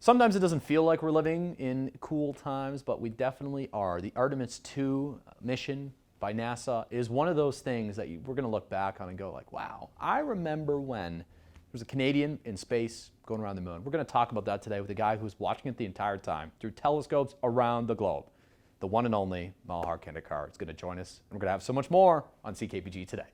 Sometimes it doesn't feel like we're living in cool times, but we definitely are. The Artemis II mission by NASA is one of those things that we're going to look back on and go like, wow, I remember when there was a Canadian in space going around the moon. We're going to talk about that today with a guy who's watching it the entire time through telescopes around the globe. The one and only Malhar Kendekar is going to join us, and we're going to have so much more on CKPG Today.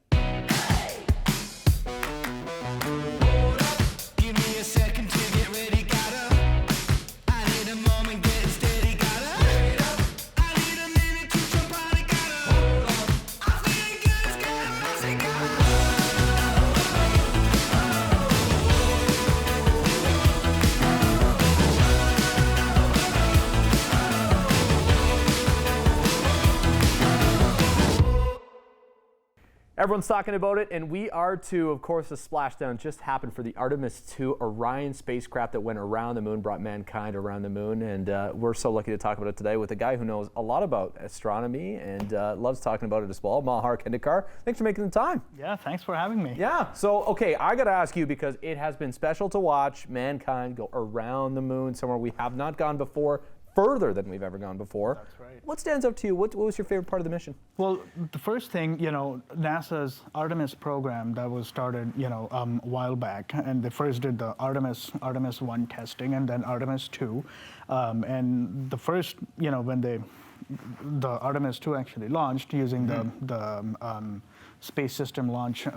Everyone's talking about it, and we are too. Of course, the splashdown just happened for the Artemis II Orion spacecraft that went around the moon, brought mankind around the moon, and we're so lucky to talk about it today with a guy who knows a lot about astronomy and loves talking about it as well, Malhar Kendekar. Thanks for making the time. Yeah, thanks for having me. Yeah, so, okay, I got to ask you, because it has been special to watch mankind go around the moon, somewhere we have not gone before, further than we've ever gone before. That's right. What stands out to you? What was your favorite part of the mission? Well, the first thing, NASA's Artemis program that was started, a while back, and they first did the Artemis 1 testing and then Artemis 2. And the first, when the Artemis 2 actually launched using the Space System Launch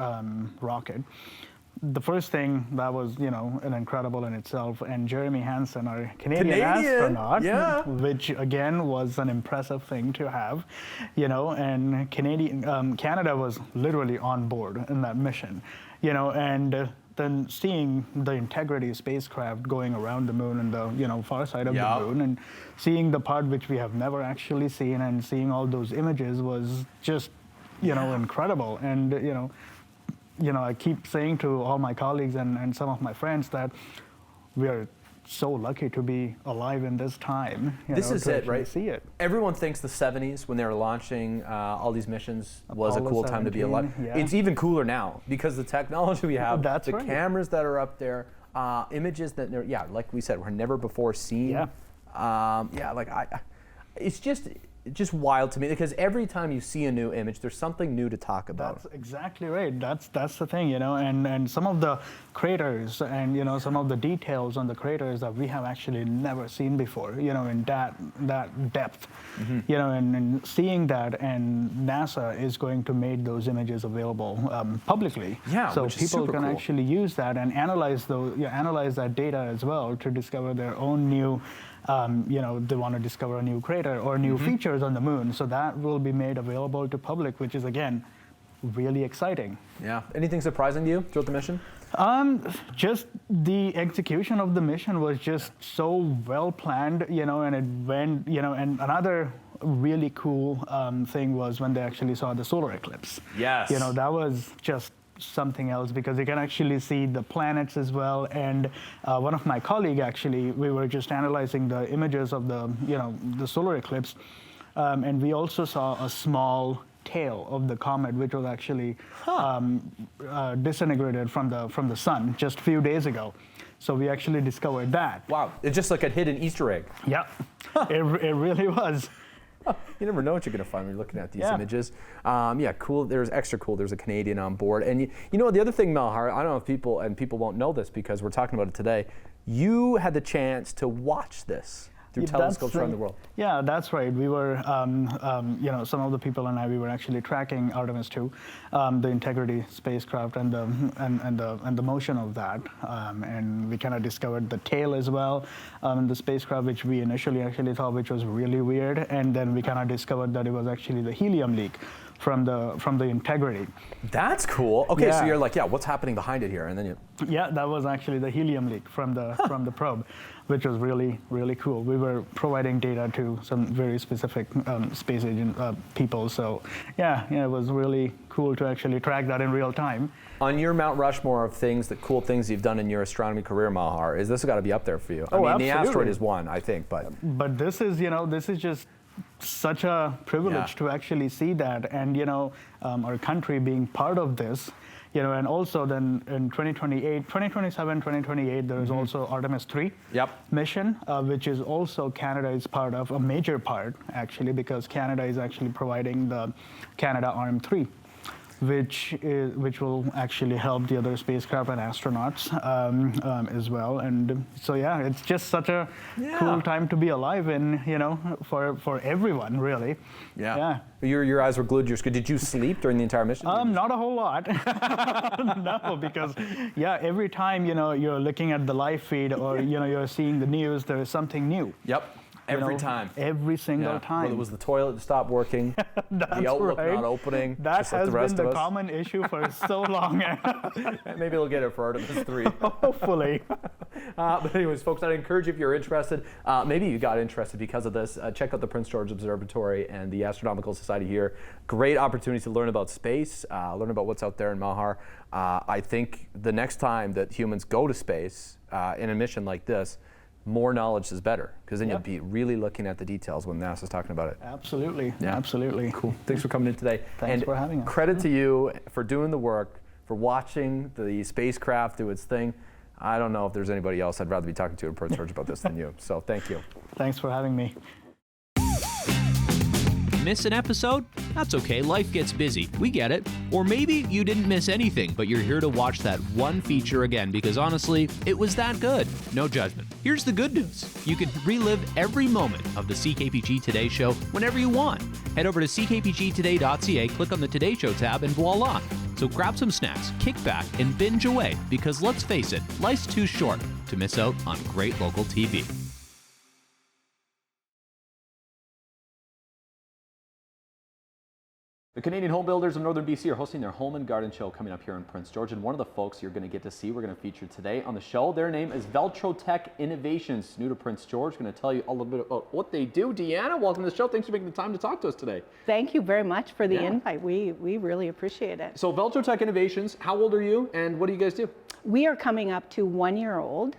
rocket. The first thing that was, an incredible in itself, and Jeremy Hansen, our Canadian astronaut, which again was an impressive thing to have, and Canada was literally on board in that mission, and then seeing the Integrity spacecraft going around the moon and the far side of the moon, and seeing the part which we have never actually seen, and seeing all those images was just, incredible, and I keep saying to all my colleagues and some of my friends that we are so lucky to be alive in this time. This is it, right? See it. Everyone thinks the 70s, when they were launching all these missions, was a cool time to be alive. Yeah. It's even cooler now because the technology we have, the cameras that are up there, images that, like we said, were never before seen. It's just wild to me, because every time you see a new image, there's something new to talk about. That's exactly right. That's the thing, and some of the craters and some of the details on the craters that we have actually never seen before, in that depth, and seeing that, and NASA is going to make those images available publicly, so people can actually use that and analyze that data as well to discover their own new. They want to discover a new crater or new features on the moon. So that will be made available to public, which is, again, really exciting. Yeah. Anything surprising to you throughout the mission? Just the execution of the mission was just so well planned, and it went, and another really cool thing was when they actually saw the solar eclipse. Yes. That was just something else, because you can actually see the planets as well. And one of my colleagues, actually, we were just analyzing the images of the solar eclipse, and we also saw a small tail of the comet, which was actually disintegrated from the sun just a few days ago. So we actually discovered that. Wow, it's just like a hidden Easter egg. Yeah, it really was. You never know what you're going to find when you're looking at these images. Cool. There's extra cool. There's a Canadian on board. And the other thing, Malhar, I don't know if people won't know this because we're talking about it today. You had the chance to watch this through telescopes around the world. Yeah, that's right. We were, some of the people and I, we were actually tracking Artemis II, the Integrity spacecraft and the motion of that, and we kind of discovered the tail as well, the spacecraft, which we initially actually thought which was really weird, and then we kind of discovered that it was actually the helium leak from the Integrity. That's cool. Okay, so you're like, what's happening behind it here, and then you. Yeah, that was actually the helium leak from the probe, which was really, really cool. We were providing data to some very specific space agent people, so it was really cool to actually track that in real time. On your Mount Rushmore of cool things you've done in your astronomy career, Malhar, this has got to be up there for you. I mean, absolutely. The asteroid is one, I think, but this is, this is just such a privilege to actually see that, and our country being part of this, and also then in 2027, 2028, there is also Artemis III mission, which is also Canada is part of, a major part actually, because Canada is actually providing the Canadarm3, which will actually help the other spacecraft and astronauts as well. And so yeah, it's just such a cool time to be alive in, for everyone really. Yeah. Your eyes were glued to your screen. Did you sleep during the entire mission? Not a whole lot. No, because every time you're looking at the live feed or you're seeing the news, there is something new. Every time. Every single time. Whether it was the toilet that stopped working, the Outlook not opening, that just like has the rest been of the us. common issue for so long. Maybe they'll get it for Artemis III. Hopefully. But anyways, folks, I'd encourage you, if you're interested, maybe you got interested because of this, check out the Prince George Observatory and the Astronomical Society here. Great opportunity to learn about space, learn about what's out there in Mahar. I think the next time that humans go to space in a mission like this, more knowledge is better, because then you'll be really looking at the details when NASA's talking about it. Absolutely. Absolutely. Cool. Thanks for coming in today. Thanks for having us. Credit to you for doing the work, for watching the spacecraft do its thing. I don't know if there's anybody else I'd rather be talking to in Prince George about this than you. So thank you. Thanks for having me. Miss an episode? That's okay, life gets busy. We get it. Or maybe you didn't miss anything, but you're here to watch that one feature again because honestly, it was that good. No judgment. Here's the good news. You can relive every moment of the CKPG Today Show whenever you want. Head over to ckpgtoday.ca, click on the Today Show tab, and voila. So grab some snacks, kick back, and binge away because let's face it, life's too short to miss out on great local TV. The Canadian home builders of Northern BC are hosting their Home and Garden Show coming up here in Prince George, and one of the folks you're going to get to see, we're going to feature today on the show. Their name is VeltroTec Innovations, new to Prince George. Going to tell you a little bit about what they do. Deanna, welcome to the show. Thanks for making the time to talk to us today. Thank you very much for the invite. We really appreciate it. So VeltroTec Innovations, how old are you, and what do you guys do? We are coming up to 1 year old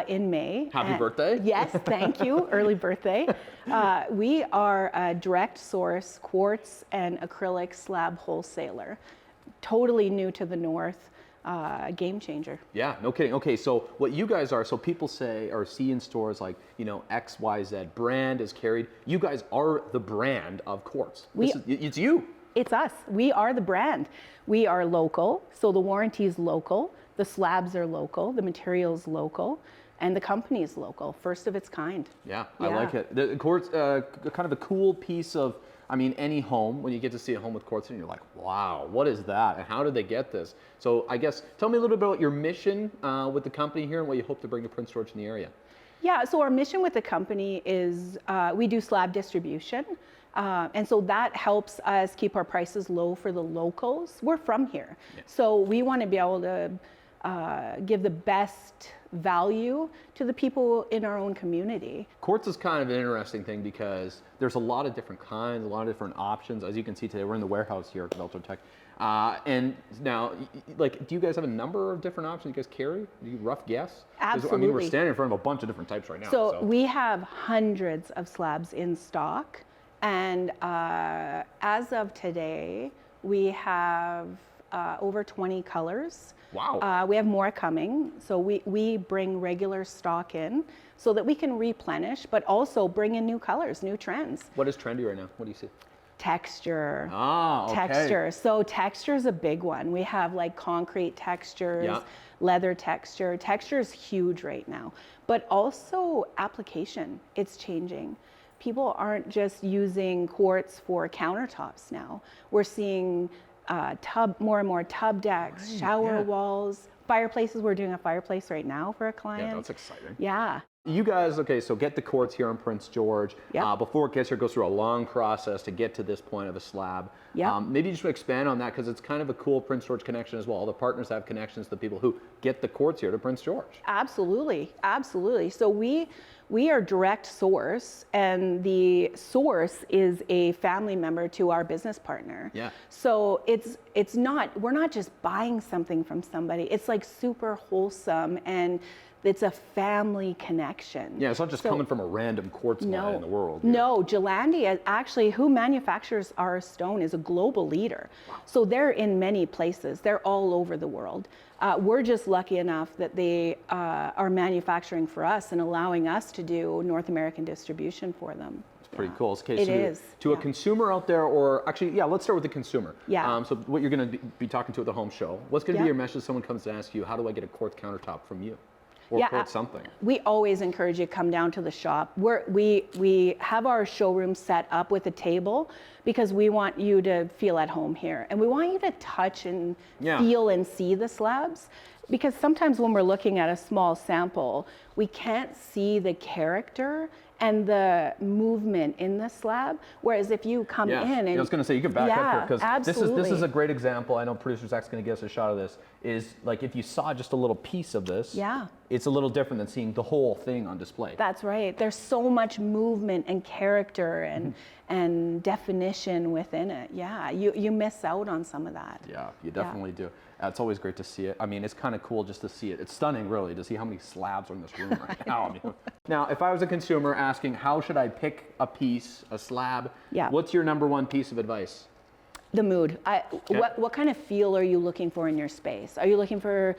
in May. Happy birthday. Yes, thank you. Early birthday. We are a direct source quartz and acrylic slab wholesaler. Totally new to the north. Game changer. Yeah, no kidding. Okay, so what you guys are, so people say or see in stores like, XYZ brand is carried. You guys are the brand of quartz. It's you. It's us. We are the brand. We are local, so the warranty is local. The slabs are local, the material's local, and the company is local, first of its kind. Yeah, I like it. The quartz, kind of a cool piece of, any home, when you get to see a home with quartz, and you're like, wow, what is that? And how did they get this? So I guess, tell me a little bit about your mission with the company here and what you hope to bring to Prince George in the area. Yeah, so our mission with the company is we do slab distribution. And so that helps us keep our prices low for the locals. We're from here. Yeah. So we want to be able to give the best value to the people in our own community. Quartz is kind of an interesting thing because there's a lot of different kinds, a lot of different options. As you can see today, we're in the warehouse here at VeltroTec. And now, do you guys have a number of different options you guys carry? Do you rough guess? Absolutely. We're standing in front of a bunch of different types right now. So we have hundreds of slabs in stock. And as of today, we have over 20 colors. Wow. We have more coming. So we bring regular stock in so that we can replenish, but also bring in new colors, new trends. What is trendy right now? What do you see? Texture. Okay. Texture. So texture is a big one. We have like concrete textures, leather texture. Texture is huge right now, but also application. It's changing. People aren't just using quartz for countertops now. We're seeing more and more tub decks, shower walls, fireplaces. We're doing a fireplace right now for a client. Yeah, that's exciting. Yeah. You guys, so get the quartz here in Prince George. Yep. Before it gets here, it goes through a long process to get to this point of a slab. Yep. Maybe just expand on that because it's kind of a cool Prince George connection as well. All the partners have connections to the people who get the quartz here to Prince George. Absolutely, absolutely. So we are direct source, and the source is a family member to our business partner. Yeah. So we're not just buying something from somebody. It's like super wholesome, and It's a family connection. Yeah, it's not just coming from a random quartz mine in the world. Yeah. No, Gelandi, actually, who manufactures our stone, is a global leader. So they're in many places. They're all over the world. We're just lucky enough that they are manufacturing for us and allowing us to do North American distribution for them. It's pretty cool. Okay, It so is. To a consumer out there, or actually, yeah, let's start with the consumer. Yeah. So what you're going to be talking to at the home show, what's going to be Yeah. your message if someone comes to ask you, how do I get a quartz countertop from you? Or Yeah, quartz something? We always encourage you to come down to the shop. We have our showroom set up with a table because we want you to feel at home here. And we want you to touch and feel and see the slabs. Because sometimes when we're looking at a small sample, we can't see the character and the movement in the slab. Whereas if you come in and I was going to say, you can back up here, because this is a great example. I know producer Zach's going to get us a shot of this. Is like if you saw just a little piece of this, it's a little different than seeing the whole thing on display. That's right. There's so much movement and character and definition within it. Yeah, you miss out on some of that. Yeah, you definitely do. It's always great to see it. I mean, it's kind of cool just to see it. It's stunning, really, to see how many slabs are in this room right now. I mean, now, if I was a consumer asking, how should I pick a piece, a slab? What's your number one piece of advice? The mood. What kind of feel are you looking for in your space? Are you looking for,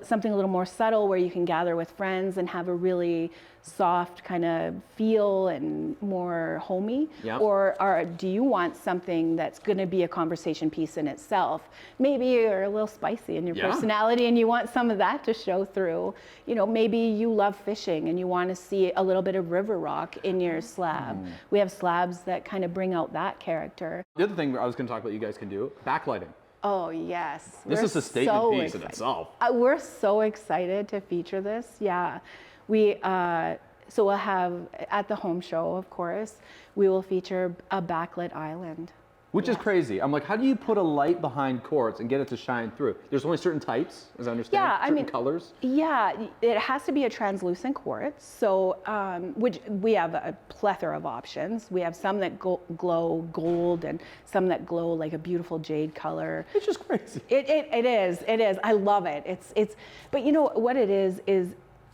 something a little more subtle where you can gather with friends and have a really soft kind of feel and more homey? Or do you want something that's going to be a conversation piece in itself? Maybe you're a little spicy in your personality and you want some of that to show through. Maybe you love fishing and you want to see a little bit of river rock in your slab. We have slabs that kind of bring out that character. The other thing I was going to talk about you guys can do, backlighting. Oh, yes. This is a statement piece in itself. We're so excited to feature this. Yeah. So we'll have, at the home show, of course, we will feature a backlit island. Which is crazy. I'm like, how do you put a light behind quartz and get it to shine through? There's only certain types, as I understand, certain colors? Yeah, it has to be a translucent quartz. So, which we have a plethora of options. We have some that glow gold and some that glow like a beautiful jade color. It's just crazy. It is. I love it. But you know what it is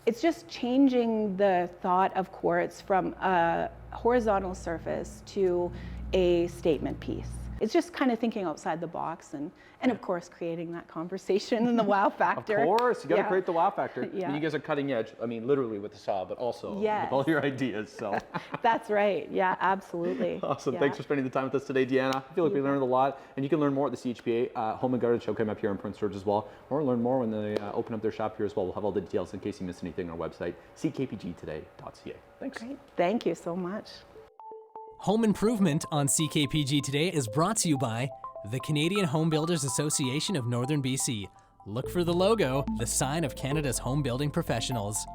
it's just changing the thought of quartz from a horizontal surface to a statement piece. It's just kind of thinking outside the box and of course creating that conversation and the wow factor. Of course, you got to create the wow factor. And you guys are cutting edge. I mean, literally with the saw, but also with all your ideas. So that's right. Yeah, absolutely. Awesome. Thanks for spending the time with us today, Deanna. I feel like we learned a lot, and you can learn more at the CHBA Home and Garden Show coming up here in Prince George as well, or learn more when they open up their shop here as well. We'll have all the details in case you missed anything on our website, ckpgtoday.ca. Thanks. Great. Thank you so much. Home Improvement on CKPG Today is brought to you by the Canadian Home Builders Association of Northern BC. Look for the logo, the sign of Canada's home building professionals.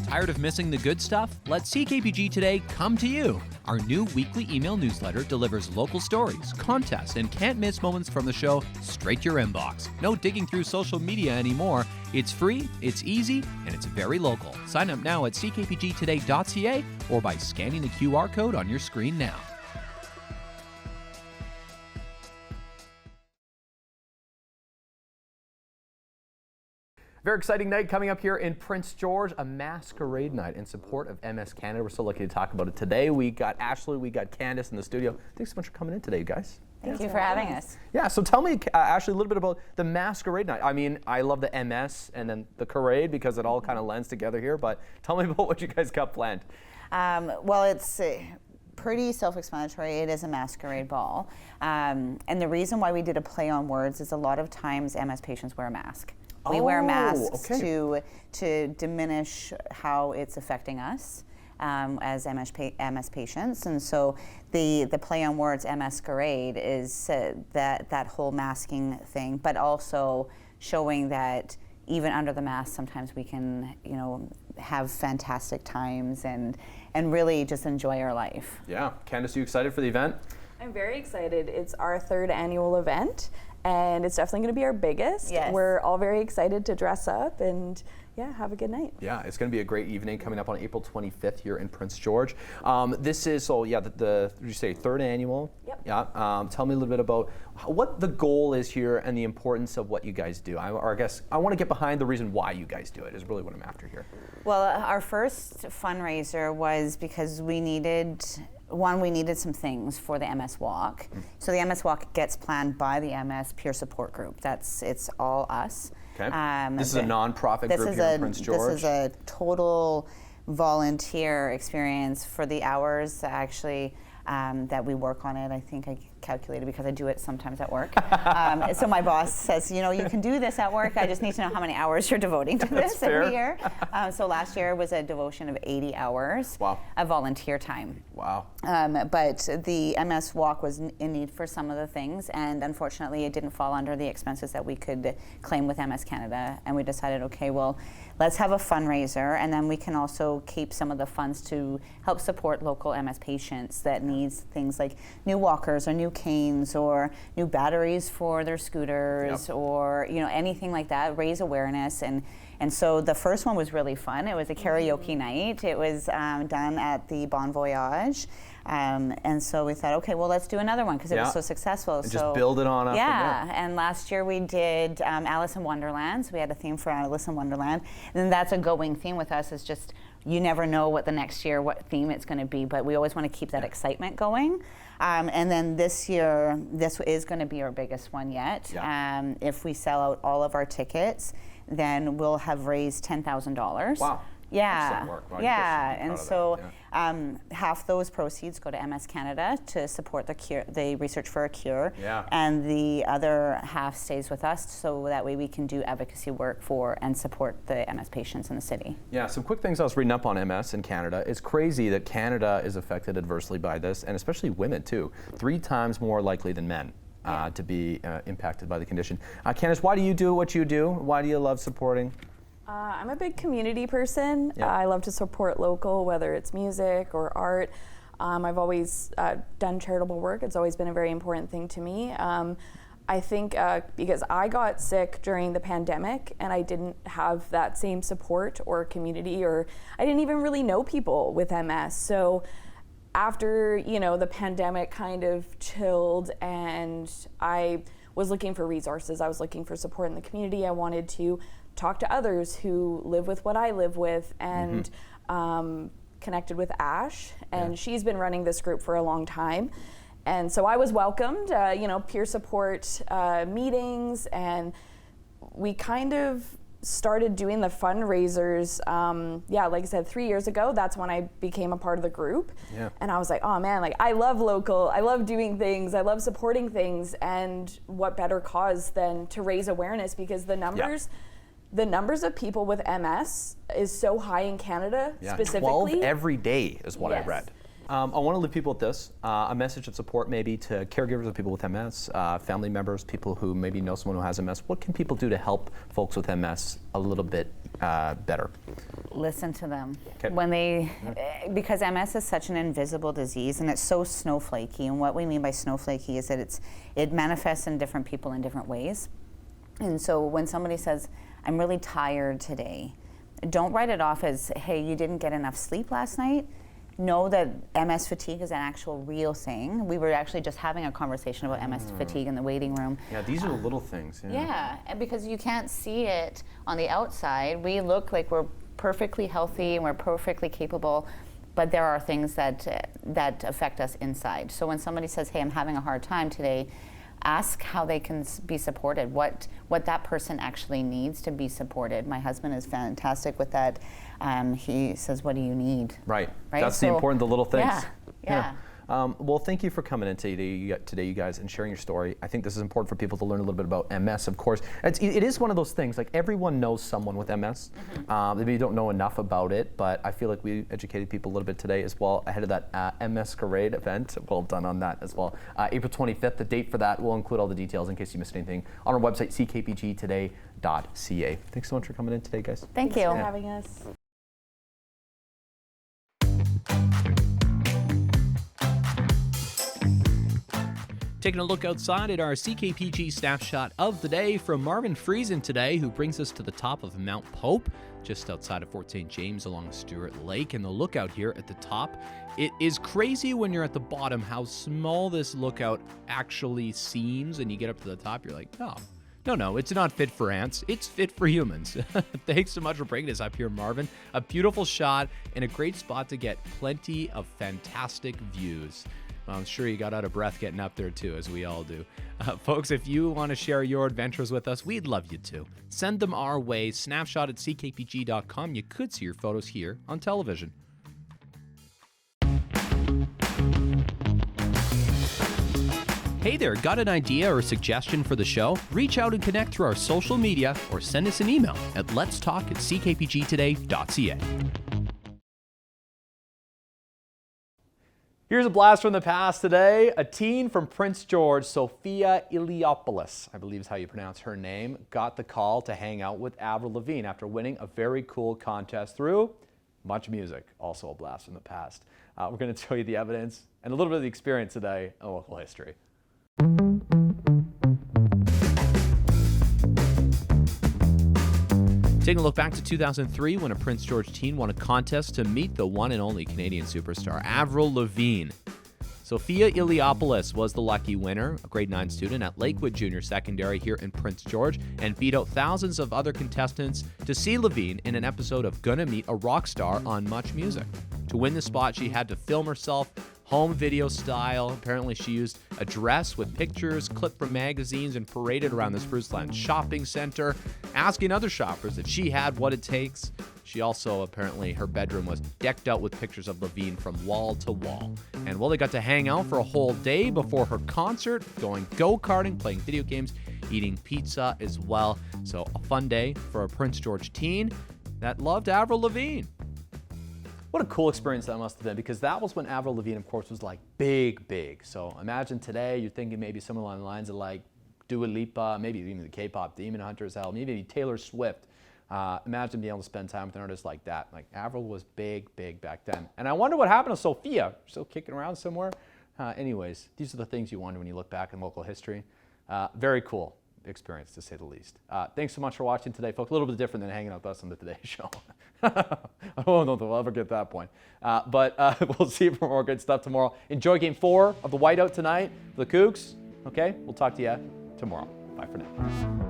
Tired of missing the good stuff? Let CKPG Today come to you. Our new weekly email newsletter delivers local stories, contests, and can't-miss moments from the show straight to your inbox. No digging through social media anymore. It's free, it's easy, and it's very local. Sign up now at ckpgtoday.ca or by scanning the QR code on your screen now. Very exciting night coming up here in Prince George, a masquerade night in support of MS Canada. We're so lucky to talk about it today. We got Ashley, we got Candace in the studio. Thanks so much for coming in today, you guys. Thank you for having us. Yeah, so tell me, Ashley, a little bit about the masquerade night. I mean, I love the MS and then the parade because it all kind of lends together here, but tell me about what you guys got planned. Well, it's pretty self-explanatory. It is a masquerade ball. And the reason why we did a play on words is a lot of times MS patients wear a mask. We wear masks to diminish how it's affecting us as MS patients, and so the play on words masquerade is that whole masking thing, but also showing that even under the mask, sometimes we can have fantastic times and really just enjoy our life. Yeah, Candace, are you excited for the event? I'm very excited. It's our third annual event, and it's definitely going to be our biggest. Yes. We're all very excited to dress up and have a good night. Yeah, it's going to be a great evening coming up on April 25th here in Prince George. This is, did you say third annual? Yep. Yeah. Tell me a little bit about what the goal is here and the importance of what you guys do. I guess I want to get behind the reason why you guys do it is really what I'm after here. Well, our first fundraiser was because we needed some things for the MS Walk. So the MS Walk gets planned by the MS Peer Support Group. It's all us. Okay. This is a nonprofit group here in Prince George. This is a total volunteer experience for the hours actually that we work on it. I think I calculated because I do it sometimes at work. So my boss says, you can do this at work. I just need to know how many hours you're devoting to this every year. So last year was a devotion of 80 hours of volunteer time. Wow. But the MS Walk was in need for some of the things, and unfortunately it didn't fall under the expenses that we could claim with MS Canada. And we decided, okay, well, let's have a fundraiser, and then we can also keep some of the funds to help support local MS patients that needs things like new walkers or new canes or new batteries for their scooters or anything like that, raise awareness. And so the first one was really fun. It was a karaoke night. It was done at the Bon Voyage. And so we thought, okay, well, let's do another one because it was so successful. And just build it on up. Yeah, and last year we did Alice in Wonderland. So we had a theme for Alice in Wonderland. And that's a going theme with us, is just you never know what theme it's going to be, but we always want to keep that excitement going. And then this year, this is going to be our biggest one yet. Yeah. If we sell out all of our tickets, then we'll have raised $10,000. Wow. Yeah, Excellent work. Well, and so half those proceeds go to MS Canada to support the research for a cure, and the other half stays with us, so that way we can do advocacy work for and support the MS patients in the city. Yeah, some quick things I was reading up on MS in Canada. It's crazy that Canada is affected adversely by this, and especially women too, 3 times more likely than men. To be impacted by the condition. Candace, why do you do what you do? Why do you love supporting? I'm a big community person. Yeah. I love to support local, whether it's music or art. I've always done charitable work. It's always been a very important thing to me. I think because I got sick during the pandemic and I didn't have that same support or community, or I didn't even really know people with MS. So after the pandemic kind of chilled and I was looking for resources, I was looking for support in the community. I wanted to talk to others who live with what I live with, and connected with Ash, and she's been running this group for a long time. And so I was welcomed, peer support meetings, and we kind of started doing the fundraisers, like I said, 3 years ago. That's when I became a part of the group. Yeah. And I was like, oh man, I love local, I love doing things, I love supporting things, and what better cause than to raise awareness, because the numbers of people with MS is so high in Canada, specifically. 12 every day is what I read. I want to leave people with this, a message of support maybe to caregivers of people with MS, family members, people who maybe know someone who has MS. What can people do to help folks with MS a little bit better? Listen to them. Okay. Because MS is such an invisible disease and it's so snowflakey, and what we mean by snowflakey is that it manifests in different people in different ways. And so when somebody says, I'm really tired today, don't write it off as, hey, you didn't get enough sleep last night. Know that MS fatigue is an actual real thing. We were actually just having a conversation about MS fatigue in the waiting room. Yeah, these are little things. Yeah, and because you can't see it on the outside, we look like we're perfectly healthy and we're perfectly capable, but there are things that affect us inside. So when somebody says, hey, I'm having a hard time today, ask how they can be supported, what that person actually needs to be supported. My husband is fantastic with that. He says, what do you need? Right. That's the important, the little things. Yeah. Well, thank you for coming in today, you guys, and sharing your story. I think this is important for people to learn a little bit about MS, of course. It is one of those things, like everyone knows someone with MS. Maybe you don't know enough about it, but I feel like we educated people a little bit today as well ahead of that MS-Masquerade event. Well done on that as well. April 25th, the date for that. We'll include all the details in case you missed anything on our website, ckpgtoday.ca. Thanks so much for coming in today, guys. Thanks for having us. Taking a look outside at our CKPG snapshot of the day from Marvin Friesen today, who brings us to the top of Mount Pope, just outside of Fort St. James along Stewart Lake. And the lookout here at the top, it is crazy when you're at the bottom how small this lookout actually seems. And you get up to the top, you're like, oh, no, it's not fit for ants. It's fit for humans. Thanks so much for bringing us up here, Marvin. A beautiful shot and a great spot to get plenty of fantastic views. I'm sure you got out of breath getting up there too, as we all do. Folks, if you want to share your adventures with us, we'd love you to. Send them our way, snapshot at ckpg.com. You could see your photos here on television. Hey there, got an idea or suggestion for the show? Reach out and connect through our social media or send us an email at letstalk@ckpgtoday.ca. Here's a blast from the past today. A teen from Prince George, Sophia Iliopoulos, I believe is how you pronounce her name, got the call to hang out with Avril Lavigne after winning a very cool contest through Much Music. Also a blast from the past. We're going to tell you the evidence and a little bit of the experience today in local history. Taking a look back to 2003 when a Prince George teen won a contest to meet the one and only Canadian superstar Avril Lavigne. Sophia Iliopoulos was the lucky winner, a grade 9 student at Lakewood Junior Secondary here in Prince George, and beat out thousands of other contestants to see Lavigne in an episode of Gonna Meet a Rock Star on Much Music. To win the spot, she had to film herself home video style. Apparently she used a dress with pictures clipped from magazines and paraded around the Spruce Land shopping center, asking other shoppers if she had what it takes. She also, apparently, her bedroom was decked out with pictures of Lavigne from wall to wall. And well, they got to hang out for a whole day before her concert, going go-karting, playing video games, eating pizza as well. So a fun day for a Prince George teen that loved Avril Lavigne. What a cool experience that must have been, because that was when Avril Lavigne, of course, was like big. So imagine today, you're thinking maybe somewhere along the lines of like Dua Lipa, maybe even the K-pop Demon Hunters, hell, maybe Taylor Swift. Imagine being able to spend time with an artist like that. Like Avril was big back then. And I wonder what happened to Sophia. Still kicking around somewhere? Anyways, these are the things you wonder when you look back in local history. Very cool experience, to say the least. Thanks so much for watching today, folks. A little bit different than hanging out with us on the Today Show. I don't know if we'll ever get to that point. But we'll see you for more good stuff tomorrow. Enjoy Game 4 of the Whiteout tonight for the Cougs. Okay, we'll talk to you tomorrow. Bye for now.